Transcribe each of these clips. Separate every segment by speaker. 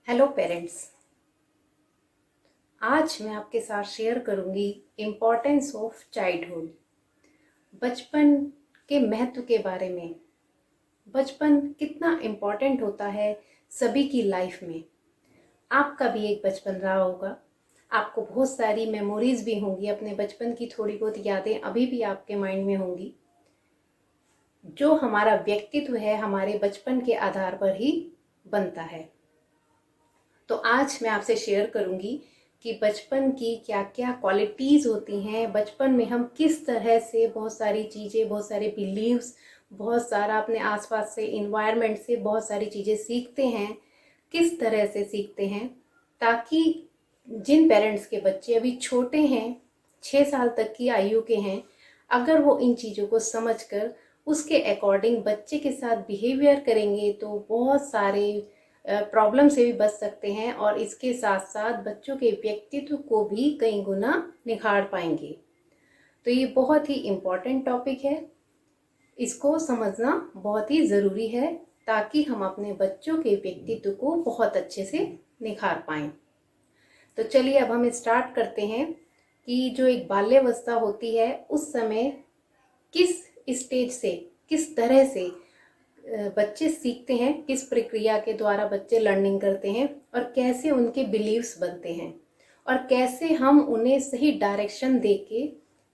Speaker 1: Hello parents. आज मैं आपके साथ शेयर करूंगी इम्पोर्टेंस ऑफ चाइल्डहुड, बचपन के महत्व के बारे में। बचपन कितना इम्पोर्टेंट होता है सभी की लाइफ में। आपका भी एक बचपन रहा होगा, आपको बहुत सारी मेमोरीज भी होंगी, अपने बचपन की थोड़ी बहुत यादें अभी भी आपके माइंड में होंगी। जो हमारा व्यक्तित्व है हमारे बचपन के आधार पर ही बनता है। तो आज मैं आपसे शेयर करूंगी कि बचपन की क्या क्या क्वालिटीज़ होती हैं, बचपन में हम किस तरह से बहुत सारी चीज़ें, बहुत सारे बिलीव्स, बहुत सारा अपने आसपास से, इन्वायरमेंट से बहुत सारी चीज़ें सीखते हैं, किस तरह से सीखते हैं, ताकि जिन पेरेंट्स के बच्चे अभी छोटे हैं, 6 साल तक की आयु के हैं, अगर वो इन चीज़ों को समझकर उसके अकॉर्डिंग बच्चे के साथ बिहेवियर करेंगे तो बहुत सारे प्रॉब्लम से भी बच सकते हैं और इसके साथ साथ बच्चों के व्यक्तित्व को भी कई गुना निखार पाएंगे। तो ये बहुत ही इम्पोर्टेंट टॉपिक है, इसको समझना बहुत ही ज़रूरी है ताकि हम अपने बच्चों के व्यक्तित्व को बहुत अच्छे से निखार पाएं। तो चलिए अब हम स्टार्ट करते हैं कि जो एक बाल्यावस्था होती है उस समय किस स्टेज से, किस तरह से बच्चे सीखते हैं, किस प्रक्रिया के द्वारा बच्चे लर्निंग करते हैं और कैसे उनके बिलीव्स बनते हैं और कैसे हम उन्हें सही डायरेक्शन देके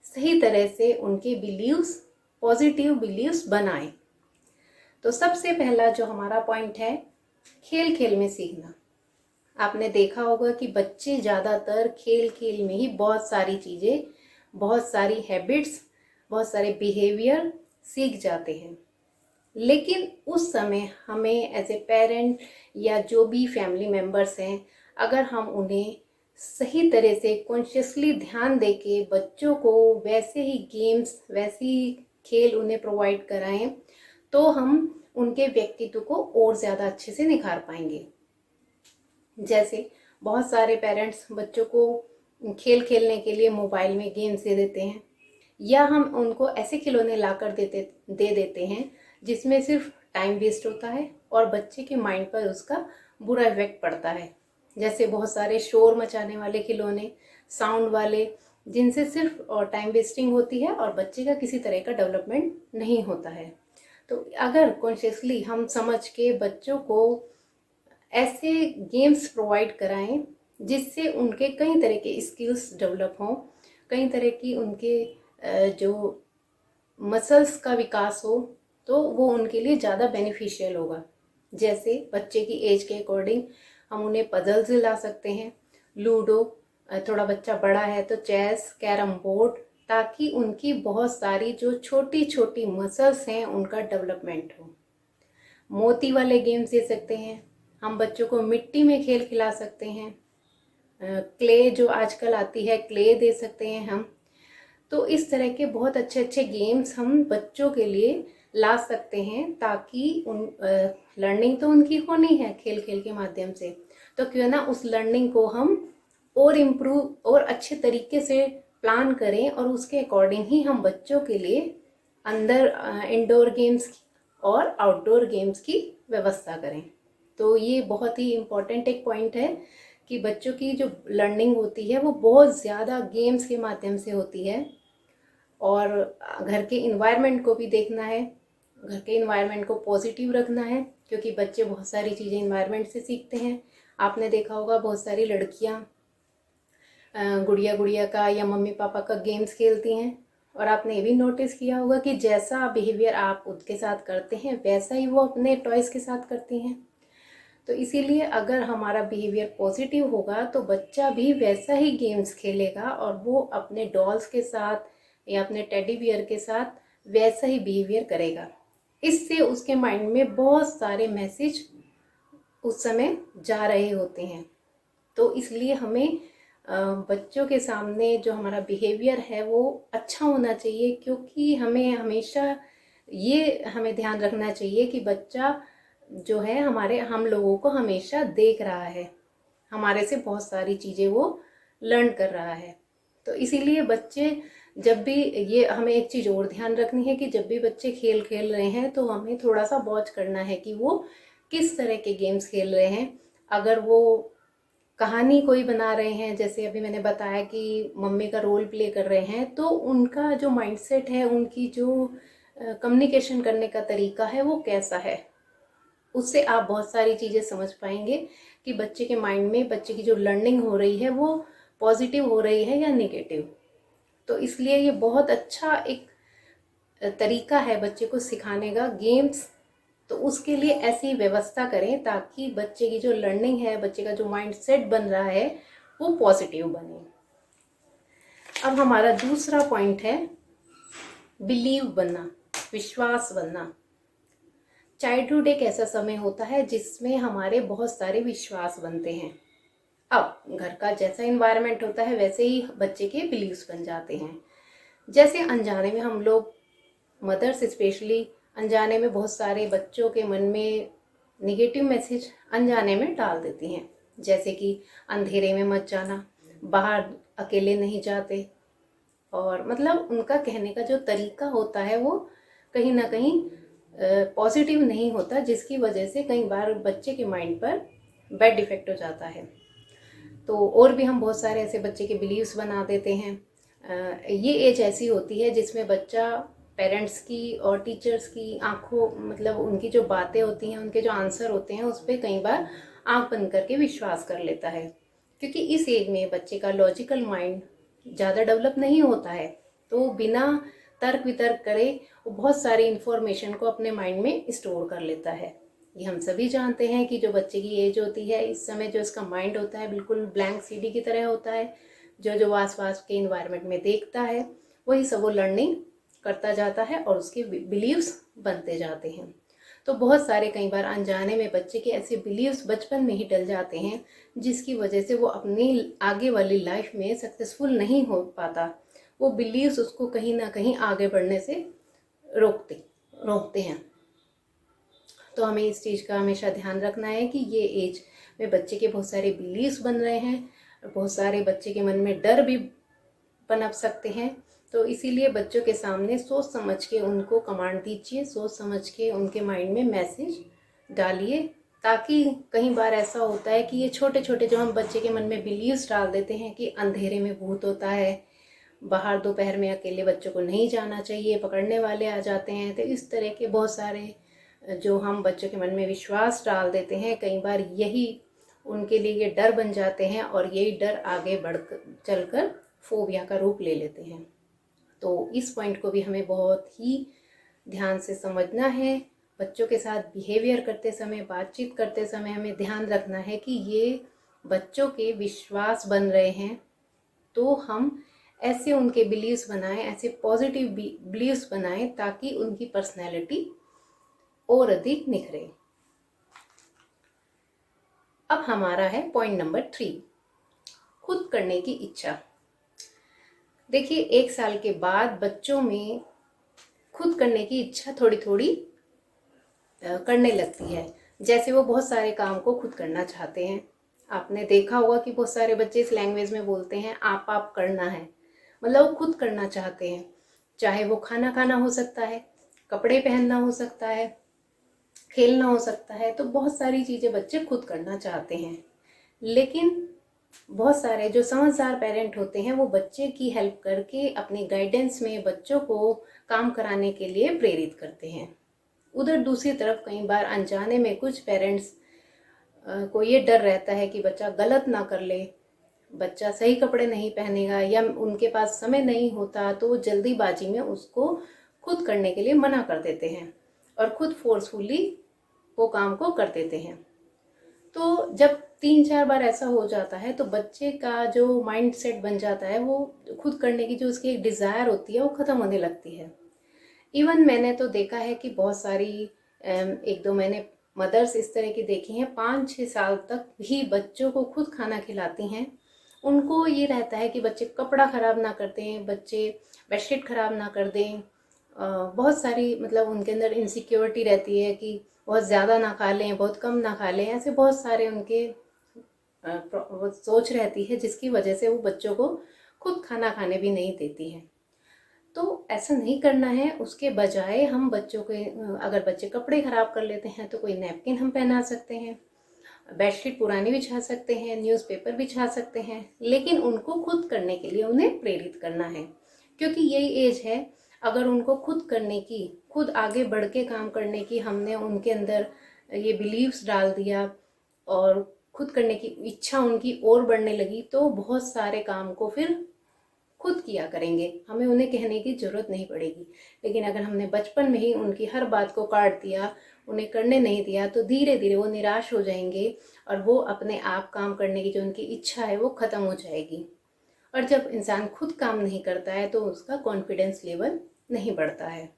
Speaker 1: सही तरह से उनके बिलीव्स, पॉजिटिव बिलीव्स बनाएं। तो सबसे पहला जो हमारा पॉइंट है, खेल खेल में सीखना। आपने देखा होगा कि बच्चे ज़्यादातर खेल खेल में ही बहुत सारी चीज़ें, बहुत सारी हैबिट्स, बहुत सारे बिहेवियर सीख जाते हैं। लेकिन उस समय हमें एज ए पेरेंट या जो भी फैमिली मेम्बर्स हैं, अगर हम उन्हें सही तरह से कॉन्शियसली ध्यान देके बच्चों को वैसे ही गेम्स, वैसी खेल उन्हें प्रोवाइड कराएं तो हम उनके व्यक्तित्व को और ज़्यादा अच्छे से निखार पाएंगे। जैसे बहुत सारे पेरेंट्स बच्चों को खेल खेलने के लिए मोबाइल में गेम्स दे देते हैं या हम उनको ऐसे खिलौने लाकर दे देते हैं जिसमें सिर्फ टाइम वेस्ट होता है और बच्चे के माइंड पर उसका बुरा इफेक्ट पड़ता है। जैसे बहुत सारे शोर मचाने वाले खिलौने, साउंड वाले, जिनसे सिर्फ टाइम वेस्टिंग होती है और बच्चे का किसी तरह का डेवलपमेंट नहीं होता है। तो अगर कॉन्शियसली हम समझ के बच्चों को ऐसे गेम्स प्रोवाइड कराएं जिससे उनके कई तरह के स्किल्स डेवलप हों, कई तरह की उनके जो मसल्स का विकास हो, तो वो उनके लिए ज़्यादा बेनिफिशियल होगा। जैसे बच्चे की एज के अकॉर्डिंग हम उन्हें पजल्स ला सकते हैं, लूडो, थोड़ा बच्चा बड़ा है तो चेस, कैरम बोर्ड, ताकि उनकी बहुत सारी जो छोटी छोटी मसल्स हैं उनका डेवलपमेंट हो। मोती वाले गेम्स दे सकते हैं, हम बच्चों को मिट्टी में खेल खिला सकते हैं, क्ले जो आजकल आती है क्ले दे सकते हैं हम। तो इस तरह के बहुत अच्छे अच्छे गेम्स हम बच्चों के लिए ला सकते हैं ताकि लर्निंग तो उनकी होनी है खेल खेल के माध्यम से, तो क्यों ना उस लर्निंग को हम और इम्प्रूव और अच्छे तरीके से प्लान करें और उसके अकॉर्डिंग ही हम बच्चों के लिए अंदर इंडोर गेम्स और आउटडोर गेम्स की व्यवस्था करें। तो ये बहुत ही इम्पोर्टेंट एक पॉइंट है कि बच्चों की जो लर्निंग होती है वो बहुत ज़्यादा गेम्स के माध्यम से होती है। और घर के इन्वायरमेंट को भी देखना है, घर के इन्वायरमेंट को पॉजिटिव रखना है, क्योंकि बच्चे बहुत सारी चीज़ें इन्वायरमेंट से सीखते हैं। आपने देखा होगा बहुत सारी लड़कियां गुड़िया गुड़िया का या मम्मी पापा का गेम्स खेलती हैं, और आपने ये भी नोटिस किया होगा कि जैसा बिहेवियर आप उनके साथ करते हैं वैसा ही वो अपने टॉयज़ के साथ करती हैं। तो इसीलिए अगर हमारा बिहेवियर पॉजिटिव होगा तो बच्चा भी वैसा ही गेम्स खेलेगा और वो अपने डॉल्स के साथ या अपने टेडी बियर के साथ वैसा ही बिहेवियर करेगा। इससे उसके माइंड में बहुत सारे मैसेज उस समय जा रहे होते हैं। तो इसलिए हमें बच्चों के सामने जो हमारा बिहेवियर है वो अच्छा होना चाहिए, क्योंकि हमें हमेशा ये हमें ध्यान रखना चाहिए कि बच्चा जो है हम लोगों को हमेशा देख रहा है, हमारे से बहुत सारी चीज़ें वो लर्न कर रहा है। तो इसीलिए बच्चे जब भी, ये हमें एक चीज़ और ध्यान रखनी है कि जब भी बच्चे खेल खेल रहे हैं तो हमें थोड़ा सा वॉच करना है कि वो किस तरह के गेम्स खेल रहे हैं। अगर वो कहानी कोई बना रहे हैं, जैसे अभी मैंने बताया कि मम्मी का रोल प्ले कर रहे हैं, तो उनका जो माइंडसेट है, उनकी जो कम्युनिकेशन करने का तरीका है वो कैसा है, उससे आप बहुत सारी चीज़ें समझ पाएंगे कि बच्चे के माइंड में बच्चे की जो लर्निंग हो रही है वो पॉजिटिव हो रही है या नेगेटिव। तो इसलिए ये बहुत अच्छा एक तरीका है बच्चे को सिखाने का, गेम्स। तो उसके लिए ऐसी व्यवस्था करें ताकि बच्चे की जो लर्निंग है, बच्चे का जो माइंड सेट बन रहा है वो पॉजिटिव बने। अब हमारा दूसरा पॉइंट है बिलीव बनना, विश्वास बनना। चाइल्डहुड एक ऐसा समय होता है जिसमें हमारे बहुत सारे विश्वास बनते हैं। अब घर का जैसा इन्वायरमेंट होता है वैसे ही बच्चे के बिलीव्स बन जाते हैं। जैसे अनजाने में हम लोग, मदर्स स्पेशली, अनजाने में बहुत सारे बच्चों के मन में निगेटिव मैसेज अनजाने में डाल देती हैं, जैसे कि अंधेरे में मत जाना, बाहर अकेले नहीं जाते, और मतलब उनका कहने का जो तरीका होता है वो कहीं ना कहीं पॉजिटिव नहीं होता, जिसकी वजह से कई बार बच्चे के माइंड पर बैड इफेक्ट हो जाता है। तो और भी हम बहुत सारे ऐसे बच्चे के बिलीव्स बना देते हैं। ये एज ऐसी होती है जिसमें बच्चा पेरेंट्स की और टीचर्स की आंखों, मतलब उनकी जो बातें होती हैं, उनके जो आंसर होते हैं, उस पर कई बार आंख बंद करके विश्वास कर लेता है, क्योंकि इस एज में बच्चे का लॉजिकल माइंड ज़्यादा डेवलप नहीं होता है। तो बिना तर्क वितर्क करे वो बहुत सारी इन्फॉर्मेशन को अपने माइंड में स्टोर कर लेता है। ये हम सभी जानते हैं कि जो बच्चे की एज होती है, इस समय जो इसका माइंड होता है बिल्कुल ब्लैंक सीडी की तरह होता है। जो जो आस पास के इन्वायरमेंट में देखता है वही सब वो लर्निंग करता जाता है और उसके बिलीव्स बनते जाते हैं। तो बहुत सारे कई बार अनजाने में बच्चे के ऐसे बिलीव्स बचपन में ही डल जाते हैं, जिसकी वजह से वो अपनी आगे वाली लाइफ में सक्सेसफुल नहीं हो पाता। वो बिलीव्स उसको कहीं ना कहीं आगे बढ़ने से रोकते हैं। तो हमें इस चीज़ का हमेशा ध्यान रखना है कि ये एज में बच्चे के बहुत सारे बिलीव्स बन रहे हैं, बहुत सारे बच्चे के मन में डर भी पनप सकते हैं। तो इसीलिए बच्चों के सामने सोच समझ के उनको कमांड दीजिए, सोच समझ के उनके माइंड में मैसेज डालिए, ताकि कई बार ऐसा होता है कि ये छोटे छोटे जो हम बच्चे के मन में बिलीव्स डाल देते हैं कि अंधेरे में भूत होता है, बाहर दोपहर में अकेले बच्चों को नहीं जाना चाहिए, पकड़ने वाले आ जाते हैं, तो इस तरह के बहुत सारे जो हम बच्चों के मन में विश्वास डाल देते हैं, कई बार यही उनके लिए ये डर बन जाते हैं और यही डर आगे बढ़ चलकर फोबिया का रूप ले लेते हैं। तो इस पॉइंट को भी हमें बहुत ही ध्यान से समझना है। बच्चों के साथ बिहेवियर करते समय, बातचीत करते समय हमें ध्यान रखना है कि ये बच्चों के विश्वास बन रहे हैं, तो हम ऐसे उनके बिलीव्स बनाएं, ऐसे पॉजिटिव बिलीव्स बनाएं ताकि उनकी पर्सनैलिटी और अधिक निखरे। अब हमारा है पॉइंट नंबर 3, खुद करने की इच्छा। देखिए, 1 साल के बाद बच्चों में खुद करने की इच्छा थोड़ी थोड़ी करने लगती है। जैसे वो बहुत सारे काम को खुद करना चाहते हैं। आपने देखा होगा कि बहुत सारे बच्चे इस लैंग्वेज में बोलते हैं आप करना है, मतलब वो खुद करना चाहते हैं। चाहे वो खाना खाना हो सकता है, कपड़े पहनना हो सकता है, खेलना हो सकता है। तो बहुत सारी चीज़ें बच्चे खुद करना चाहते हैं। लेकिन बहुत सारे जो समझदार पेरेंट होते हैं वो बच्चे की हेल्प करके अपनी गाइडेंस में बच्चों को काम कराने के लिए प्रेरित करते हैं। उधर दूसरी तरफ कई बार अनजाने में कुछ पेरेंट्स को ये डर रहता है कि बच्चा गलत ना कर ले, बच्चा सही कपड़े नहीं पहनेगा, या उनके पास समय नहीं होता, तो वो जल्दीबाजी में उसको खुद करने के लिए मना कर देते हैं और खुद फोर्सफुली वो काम को कर देते हैं। तो जब 3-4 बार ऐसा हो जाता है तो बच्चे का जो माइंड सेट बन जाता है, वो खुद करने की जो उसकी एक डिज़ायर होती है वो ख़त्म होने लगती है। इवन मैंने तो देखा है कि बहुत सारी 1-2 मैंने मदर्स इस तरह की देखी हैं, 5-6 साल तक भी बच्चों को खुद खाना खिलाती हैं। उनको ये रहता है कि बच्चे कपड़ा ख़राब ना कर दें, बच्चे बेडशीट ख़राब ना कर दें। बहुत सारी, मतलब उनके अंदर इनसिक्योरिटी रहती है कि बहुत ज़्यादा ना खा लें, बहुत कम ना खा लें। ऐसे बहुत सारे उनके वो सोच रहती है, जिसकी वजह से वो बच्चों को खुद खाना खाने भी नहीं देती है। तो ऐसा नहीं करना है। उसके बजाय हम बच्चों के, अगर बच्चे कपड़े ख़राब कर लेते हैं तो कोई नैपकिन हम पहना सकते हैं, बेडशीट पुरानी बिछा सकते हैं, न्यूज़पेपर बिछा सकते हैं, लेकिन उनको खुद करने के लिए उन्हें प्रेरित करना है, क्योंकि यही एज है अगर उनको खुद करने की, खुद आगे बढ़ के काम करने की हमने उनके अंदर ये बिलीव्स डाल दिया और खुद करने की इच्छा उनकी और बढ़ने लगी, तो बहुत सारे काम को फिर खुद किया करेंगे, हमें उन्हें कहने की ज़रूरत नहीं पड़ेगी। लेकिन अगर हमने बचपन में ही उनकी हर बात को काट दिया, उन्हें करने नहीं दिया, तो धीरे धीरे वो निराश हो जाएंगे और वो अपने आप काम करने की जो उनकी इच्छा है वो ख़त्म हो जाएगी। और जब इंसान खुद काम नहीं करता है तो उसका कॉन्फिडेंस लेवल नहीं बढ़ता है।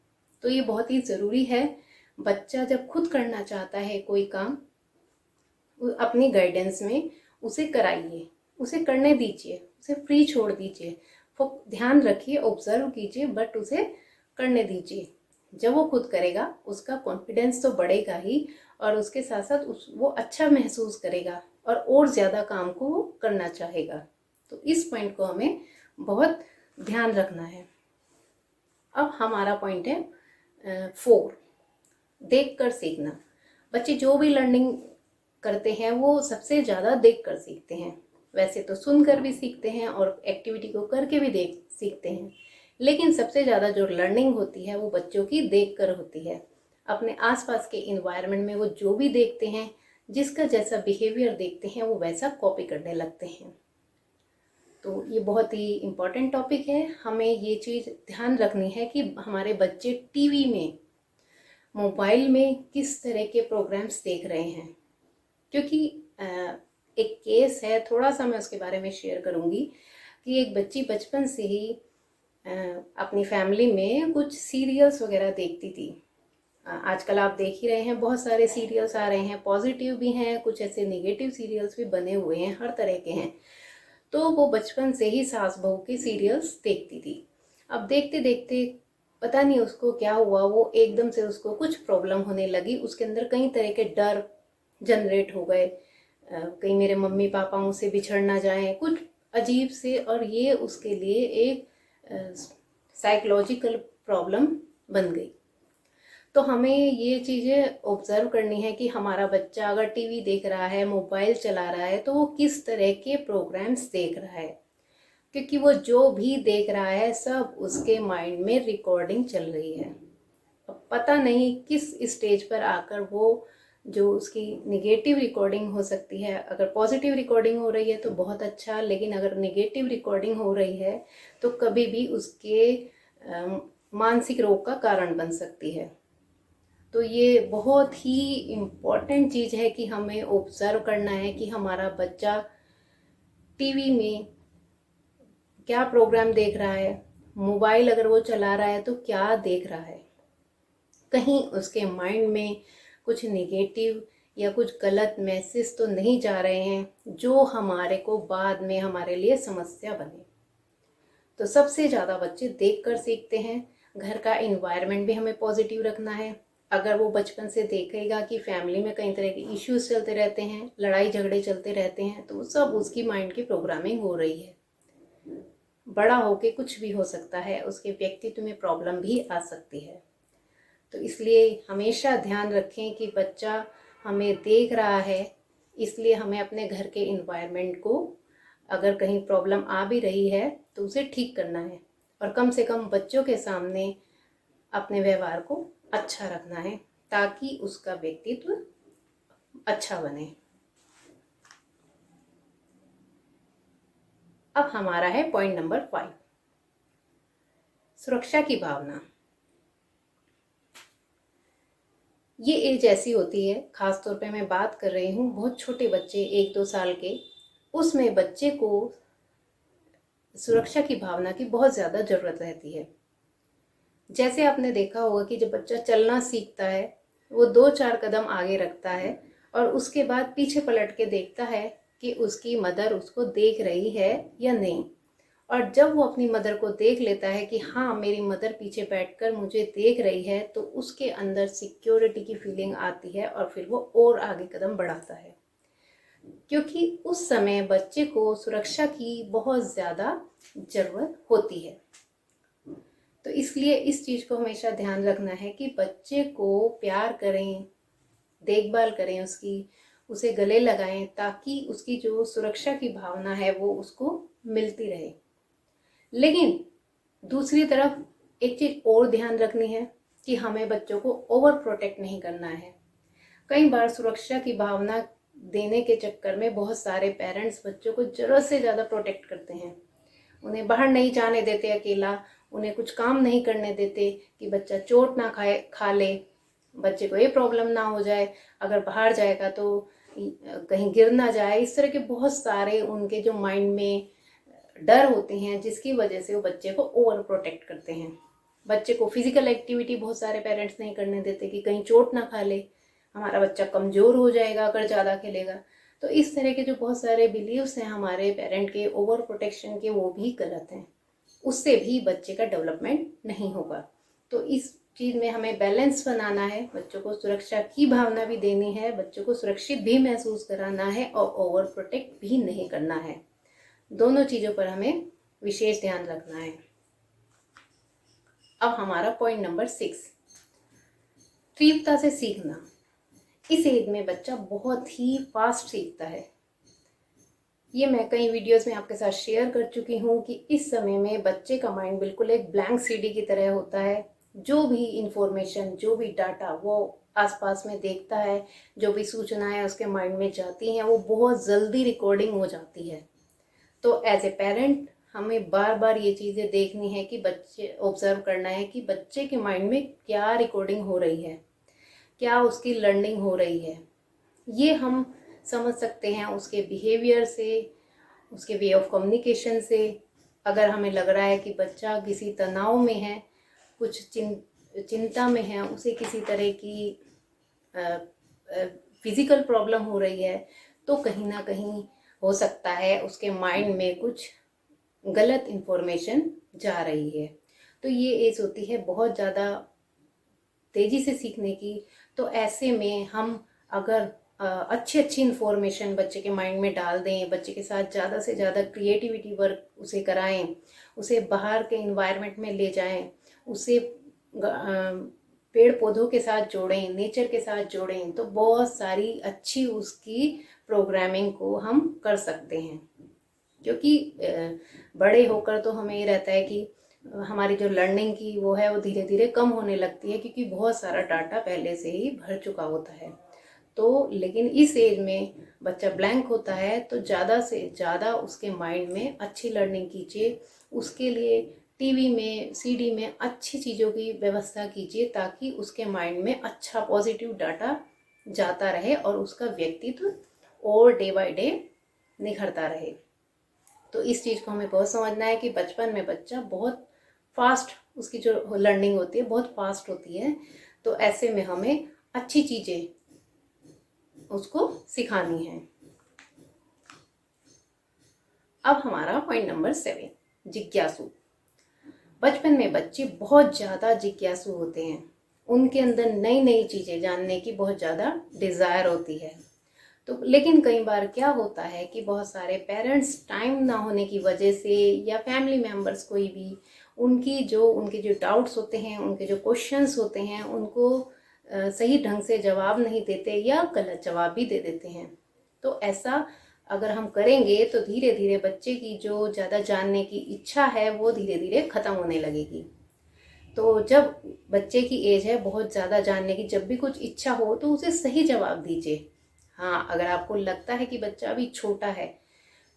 Speaker 1: तो ये बहुत ही ज़रूरी है, बच्चा जब खुद करना चाहता है कोई काम, अपनी गाइडेंस में उसे कराइए, उसे करने दीजिए, उसे फ्री छोड़ दीजिए, वो ध्यान रखिए, ऑब्जर्व कीजिए, बट उसे करने दीजिए। जब वो खुद करेगा उसका कॉन्फिडेंस तो बढ़ेगा ही, और उसके साथ साथ वो अच्छा महसूस करेगा और ज़्यादा काम को वो करना चाहेगा। तो इस पॉइंट को हमें बहुत ध्यान रखना है। अब हमारा पॉइंट है 4, देख कर सीखना। बच्चे जो भी लर्निंग करते हैं वो सबसे ज़्यादा देख कर सीखते हैं। वैसे तो सुनकर भी सीखते हैं और एक्टिविटी को करके भी देख सीखते हैं, लेकिन सबसे ज़्यादा जो लर्निंग होती है वो बच्चों की देख कर होती है। अपने आसपास के इन्वायरमेंट में वो जो भी देखते हैं, जिसका जैसा बिहेवियर देखते हैं, वो वैसा कॉपी करने लगते हैं। तो ये बहुत ही इम्पोर्टेंट टॉपिक है। हमें ये चीज़ ध्यान रखनी है कि हमारे बच्चे टीवी में, मोबाइल में किस तरह के प्रोग्राम्स देख रहे हैं। क्योंकि एक केस है, थोड़ा सा मैं उसके बारे में शेयर करूँगी कि एक बच्ची बचपन से ही अपनी फैमिली में कुछ सीरियल्स वगैरह देखती थी। आजकल आप देख ही रहे हैं बहुत सारे सीरियल्स आ रहे हैं, पॉजिटिव भी हैं, कुछ ऐसे नेगेटिव सीरियल्स भी बने हुए हैं, हर तरह के हैं। तो वो बचपन से ही सास बहू के सीरियल्स देखती थी। अब देखते देखते पता नहीं उसको क्या हुआ, वो एकदम से उसको कुछ प्रॉब्लम होने लगी, उसके अंदर कई तरह के डर जनरेट हो गए, कहीं मेरे मम्मी पापा मुझसे बिछड़ ना जाएं, कुछ अजीब से, और ये उसके लिए एक साइकोलॉजिकल प्रॉब्लम बन गई। तो हमें ये चीज़ें ऑब्जर्व करनी है कि हमारा बच्चा अगर टीवी देख रहा है, मोबाइल चला रहा है, तो वो किस तरह के प्रोग्राम्स देख रहा है, क्योंकि वो जो भी देख रहा है सब उसके माइंड में रिकॉर्डिंग चल रही है। अब पता नहीं किस स्टेज पर आकर वो जो उसकी निगेटिव रिकॉर्डिंग हो सकती है, अगर पॉजिटिव रिकॉर्डिंग हो रही है तो बहुत अच्छा, लेकिन अगर निगेटिव रिकॉर्डिंग हो रही है तो कभी भी उसके मानसिक रोग का कारण बन सकती है। तो ये बहुत ही इम्पोर्टेंट चीज़ है कि हमें ऑब्जर्व करना है कि हमारा बच्चा टीवी में क्या प्रोग्राम देख रहा है, मोबाइल अगर वो चला रहा है तो क्या देख रहा है, कहीं उसके माइंड में कुछ नेगेटिव या कुछ गलत मैसेज तो नहीं जा रहे हैं जो हमारे को बाद में हमारे लिए समस्या बने। तो सबसे ज़्यादा बच्चे देख कर सीखते हैं। घर का इन्वायरमेंट भी हमें पॉजिटिव रखना है। अगर वो बचपन से देखेगा कि फैमिली में कई तरह के इश्यूज चलते रहते हैं, लड़ाई झगड़े चलते रहते हैं, तो सब उसकी माइंड की प्रोग्रामिंग हो रही है। बड़ा होके कुछ भी हो सकता है, उसके व्यक्तित्व में प्रॉब्लम भी आ सकती है। तो इसलिए हमेशा ध्यान रखें कि बच्चा हमें देख रहा है, इसलिए हमें अपने घर के इन्वायरमेंट को, अगर कहीं प्रॉब्लम आ भी रही है तो उसे ठीक करना है, और कम से कम बच्चों के सामने अपने व्यवहार को अच्छा रखना है ताकि उसका व्यक्तित्व अच्छा बने। अब हमारा है पॉइंट नंबर 5, सुरक्षा की भावना। ये एज ऐसी होती है, खास तौर पे मैं बात कर रही हूँ बहुत छोटे बच्चे 1-2 साल के, उसमें बच्चे को सुरक्षा की भावना की बहुत ज़्यादा ज़रूरत रहती है। जैसे आपने देखा होगा कि जब बच्चा चलना सीखता है, वो 2-4 कदम आगे रखता है और उसके बाद पीछे पलट के देखता है कि उसकी मदर उसको देख रही है या नहीं। और जब वो अपनी मदर को देख लेता है कि हाँ मेरी मदर पीछे बैठकर मुझे देख रही है, तो उसके अंदर सिक्योरिटी की फीलिंग आती है और फिर वो और आगे कदम बढ़ाता है, क्योंकि उस समय बच्चे को सुरक्षा की बहुत ज़्यादा ज़रूरत होती है। तो इसलिए इस चीज़ को हमेशा ध्यान रखना है कि बच्चे को प्यार करें, देखभाल करें उसकी, उसे गले लगाएं ताकि उसकी जो सुरक्षा की भावना है वो उसको मिलती रहे। लेकिन दूसरी तरफ एक चीज और ध्यान रखनी है कि हमें बच्चों को ओवर प्रोटेक्ट नहीं करना है। कई बार सुरक्षा की भावना देने के चक्कर में बहुत सारे पेरेंट्स बच्चों को जरूरत से ज़्यादा प्रोटेक्ट करते हैं। उन्हें बाहर नहीं जाने देते अकेला, उन्हें कुछ काम नहीं करने देते कि बच्चा चोट ना खा ले, बच्चे को ये प्रॉब्लम ना हो जाए, अगर बाहर जाएगा तो कहीं गिर ना जाए। इस तरह के बहुत सारे उनके जो माइंड में डर होते हैं जिसकी वजह से वो बच्चे को ओवर प्रोटेक्ट करते हैं। बच्चे को फिजिकल एक्टिविटी बहुत सारे पेरेंट्स नहीं करने देते कि कहीं चोट ना खा ले, हमारा बच्चा कमज़ोर हो जाएगा अगर ज़्यादा खेलेगा। तो इस तरह के जो बहुत सारे बिलीव्स हैं हमारे पेरेंट के ओवर प्रोटेक्शन के, वो भी गलत हैं। उससे भी बच्चे का डेवलपमेंट नहीं होगा। तो इस चीज़ में हमें बैलेंस बनाना है, बच्चों को सुरक्षा की भावना भी देनी है, बच्चों को सुरक्षित भी महसूस कराना है और ओवर प्रोटेक्ट भी नहीं करना है। दोनों चीज़ों पर हमें विशेष ध्यान रखना है। अब हमारा पॉइंट नंबर 6, तीव्रता से सीखना। इस एज में बच्चा बहुत ही फास्ट सीखता है। ये मैं कई वीडियोस में आपके साथ शेयर कर चुकी हूँ कि इस समय में बच्चे का माइंड बिल्कुल एक ब्लैंक सीडी की तरह होता है। जो भी इंफॉर्मेशन, जो भी डाटा वो आसपास में देखता है, जो भी सूचनाएं उसके माइंड में जाती हैं, वो बहुत जल्दी रिकॉर्डिंग हो जाती है। तो एज ए पेरेंट हमें बार बार ये चीज़ें देखनी है कि बच्चे ऑब्जर्व करना है कि बच्चे के माइंड में क्या रिकॉर्डिंग हो रही है, क्या उसकी लर्निंग हो रही है। ये हम समझ सकते हैं उसके बिहेवियर से, उसके वे ऑफ कम्युनिकेशन से। अगर हमें लग रहा है कि बच्चा किसी तनाव में है, कुछ चिंता में है, उसे किसी तरह की फिजिकल प्रॉब्लम हो रही है, तो कहीं ना कहीं हो सकता है उसके माइंड में कुछ गलत इन्फॉर्मेशन जा रही है। तो ये एज होती है बहुत ज़्यादा तेज़ी से सीखने की। तो ऐसे में हम अगर अच्छी अच्छी इन्फॉर्मेशन बच्चे के माइंड में डाल दें, बच्चे के साथ ज़्यादा से ज़्यादा क्रिएटिविटी वर्क उसे कराएं, उसे बाहर के इन्वायरमेंट में ले जाएं, उसे पेड़ पौधों के साथ जोड़ें, नेचर के साथ जोड़ें, तो बहुत सारी अच्छी उसकी प्रोग्रामिंग को हम कर सकते हैं। क्योंकि बड़े होकर तो हमें ये रहता है कि हमारी जो लर्निंग की वो है वो धीरे धीरे कम होने लगती है, क्योंकि बहुत सारा डाटा पहले से ही भर चुका होता है। तो लेकिन इस एज में बच्चा ब्लैंक होता है, तो ज़्यादा से ज़्यादा उसके माइंड में अच्छी लर्निंग कीजिए। उसके लिए टीवी में, सीडी में अच्छी चीज़ों की व्यवस्था कीजिए ताकि उसके माइंड में अच्छा पॉजिटिव डाटा जाता रहे और उसका व्यक्तित्व और डे बाय डे निखरता रहे। तो इस चीज़ को हमें बहुत समझना है कि बचपन में बच्चा बहुत फास्ट, उसकी जो लर्निंग होती है बहुत फास्ट होती है। तो ऐसे में हमें अच्छी चीज़ें उसको सिखानी है। अब हमारा पॉइंट नंबर 7, जिज्ञासु। बचपन में बच्चे बहुत ज़्यादा जिज्ञासु होते हैं। उनके अंदर नई नई चीज़ें जानने की बहुत ज़्यादा डिज़ायर होती है। तो लेकिन कई बार क्या होता है कि बहुत सारे पेरेंट्स टाइम ना होने की वजह से, या फैमिली मेम्बर्स कोई भी, उनके जो डाउट्स होते हैं, उनके जो क्वेश्चंस होते हैं, उनको सही ढंग से जवाब नहीं देते या गलत जवाब भी दे देते हैं। तो ऐसा अगर हम करेंगे तो धीरे धीरे बच्चे की जो ज़्यादा जानने की इच्छा है वो धीरे धीरे ख़त्म होने लगेगी। तो जब बच्चे की एज है बहुत ज़्यादा जानने की, जब भी कुछ इच्छा हो तो उसे सही जवाब दीजिए। हाँ, अगर आपको लगता है कि बच्चा अभी छोटा है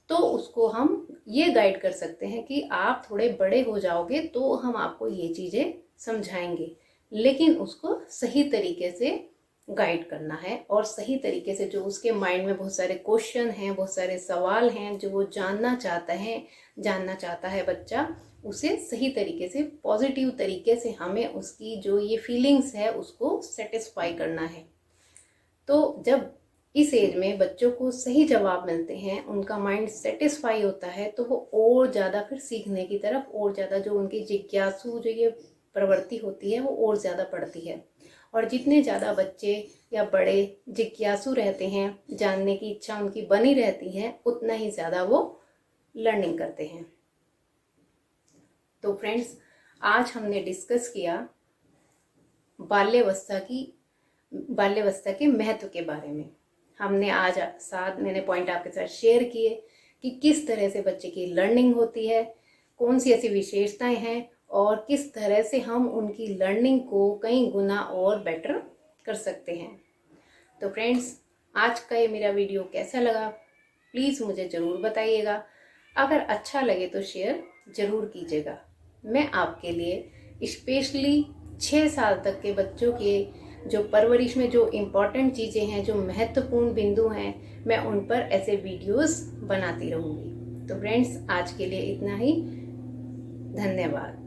Speaker 1: तो उसको हम ये गाइड कर सकते हैं कि आप थोड़े बड़े हो जाओगे तो हम आपको ये चीज़ें समझाएंगे, लेकिन उसको सही तरीके से गाइड करना है और सही तरीके से जो उसके माइंड में बहुत सारे क्वेश्चन हैं, बहुत सारे सवाल हैं जो वो जानना चाहता है बच्चा, उसे सही तरीके से, पॉजिटिव तरीके से हमें उसकी जो ये फीलिंग्स है उसको सेटिस्फाई करना है। तो जब इस एज में बच्चों को सही जवाब मिलते हैं, उनका माइंड सेटिस्फाई होता है, तो वो और ज़्यादा फिर सीखने की तरफ और ज़्यादा, जो उनकी जिज्ञासु जो ये प्रवृत्ति होती है वो और ज़्यादा बढ़ती है। और जितने ज़्यादा बच्चे या बड़े जिज्ञासु रहते हैं, जानने की इच्छा उनकी बनी रहती है, उतना ही ज़्यादा वो लर्निंग करते हैं। तो फ्रेंड्स, आज हमने डिस्कस किया बाल्यावस्था के महत्व के बारे में। हमने आज मैंने पॉइंट आपके साथ शेयर किए कि किस तरह से बच्चे की लर्निंग होती है, कौन सी ऐसी विशेषताएं हैं और किस तरह से हम उनकी लर्निंग को कई गुना और बेटर कर सकते हैं। तो फ्रेंड्स, आज का ये मेरा वीडियो कैसा लगा प्लीज़ मुझे ज़रूर बताइएगा। अगर अच्छा लगे तो शेयर ज़रूर कीजिएगा। मैं आपके लिए स्पेशली 6 साल तक के बच्चों के जो परवरिश में जो इम्पोर्टेंट चीज़ें हैं, जो महत्वपूर्ण बिंदु हैं, मैं उन पर ऐसे वीडियोस बनाती रहूँगी। तो फ्रेंड्स, आज के लिए इतना ही। धन्यवाद।